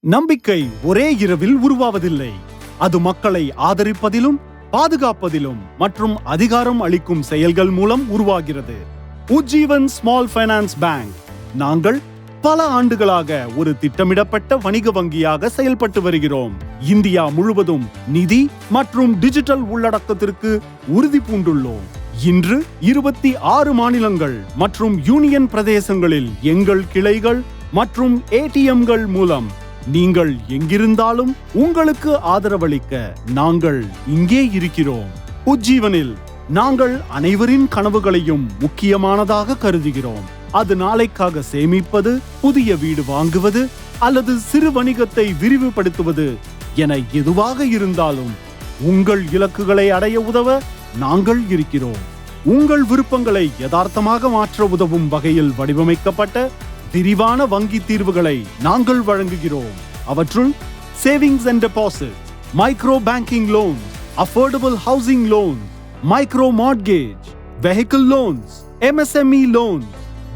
நம்பிக்கை ஒரே இரவில் உருவாவதில்லை. அது மக்களை ஆதரிப்பதிலும் பாதுகாப்பதிலும் மற்றும் அதிகாரம் அளிக்கும் செயல்கள் மூலம் உருவாகிறது. உஜ்ஜீவன் ஸ்மால் ஃபைனான்ஸ் பேங்க் நாங்கள் பல ஆண்டுகளாக ஒரு திட்டமிடப்பட்ட வணிக வங்கியாக செயல்பட்டு வருகிறோம். இந்தியா முழுவதும் நிதி மற்றும் டிஜிட்டல் உள்ளடக்கத்திற்கு உறுதி பூண்டுள்ளோம். இன்று 26 மாநிலங்கள் மற்றும் யூனியன் பிரதேசங்களில் எங்கள் கிளைகள் மற்றும் ஏடிஎம்கள் மூலம் நீங்கள் எங்கிருந்தாலும் உங்களுக்கு ஆதரவளிக்க நாங்கள் இங்கே இருக்கிறோம். உஜ்ஜீவனில் நாங்கள் அனைவரின் கனவுகளையும் முக்கியமானதாக கருதுகிறோம். அது நாளைக்காக சேமிப்பது, புதிய வீடு வாங்குவது அல்லது சிறு வணிகத்தை விரிவுபடுத்துவது என எதுவாக இருந்தாலும் உங்கள் இலக்குகளை அடைய உதவ நாங்கள் இருக்கிறோம். உங்கள் விருப்பங்களை யதார்த்தமாக மாற்ற உதவும் வகையில் வடிவமைக்கப்பட்ட விரிவான வங்கி தீர்வுகளை நாங்கள் வழங்குகிறோம். அவற்றுள் savings and deposit, micro banking loans, affordable housing loans, micro mortgage, vehicle loans, MSME loans,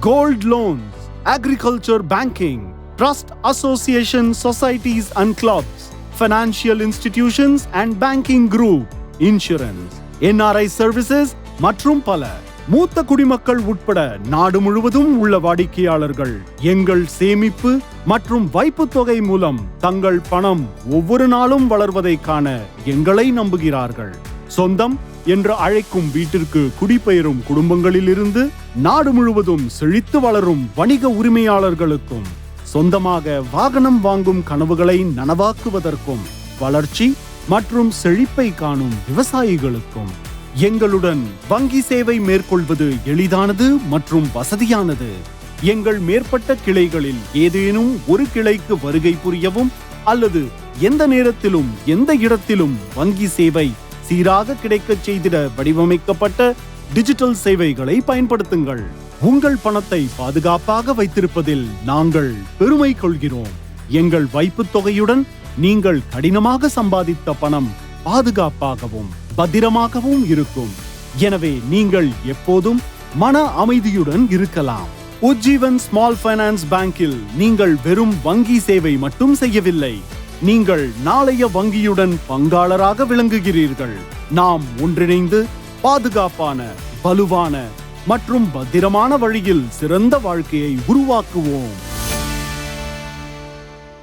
gold loans, agriculture banking, trust association, societies and clubs, financial institutions and banking group, insurance, NRI services மற்றும் பல. மூத்த குடிமக்கள் உட்பட நாடு முழுவதும் உள்ள வாடிக்கையாளர்கள் எங்கள் சேமிப்பு மற்றும் வைப்புத் தொகை மூலம் தங்கள் பணம் ஒவ்வொரு நாளும் வளர்வதை காண எங்களை நம்புகிறார்கள். சொந்தம் என்று அழைக்கும் வீட்டிற்கு குடிபெயரும் குடும்பங்களிலிருந்து நாடு முழுவதும் செழித்து வளரும் வணிக உரிமையாளர்களுக்கும், சொந்தமாக வாகனம் வாங்கும் கனவுகளை நனவாக்குவதற்கும், வளர்ச்சி மற்றும் செழிப்பை காணும் விவசாயிகளுக்கும் எங்களுடன் வங்கி சேவை மேற்கொள்வது எளிதானது மற்றும் வசதியானது. எங்கள் மேற்பட்ட கிளைகளில் ஏதேனும் ஒரு கிளைக்கு வருகை புரியவும் அல்லது எந்த நேரத்திலும் எந்த இடத்திலும் வங்கி சேவை சீராக கிடைக்கச் செய்திட வடிவமைக்கப்பட்ட டிஜிட்டல் சேவைகளை பயன்படுத்துங்கள். உங்கள் பணத்தை பாதுகாப்பாக வைத்திருப்பதில் நாங்கள் பெருமை கொள்கிறோம். எங்கள் வைப்புத் தொகையுடன் நீங்கள் கடினமாக சம்பாதித்த பணம் பாதுகாப்பாகவும் பத்திரமாகவும் இருக்கும். எனவே நீங்கள் எப்போதும் மன அமைதியுடன் இருக்கலாம். உஜ்ஜீவன் ஸ்மால் ஃபைனான்ஸ் பேங்கில் நீங்கள் வெறும் வங்கி சேவை மட்டும் செய்யவில்லை, நீங்கள் நாளைய வங்கியுடன் பங்காளராக விளங்குகிறீர்கள். நாம் ஒன்றிணைந்து பாதுகாப்பான, வலுவான மற்றும் பத்திரமான வழியில் சிறந்த வாழ்க்கையை உருவாக்குவோம்.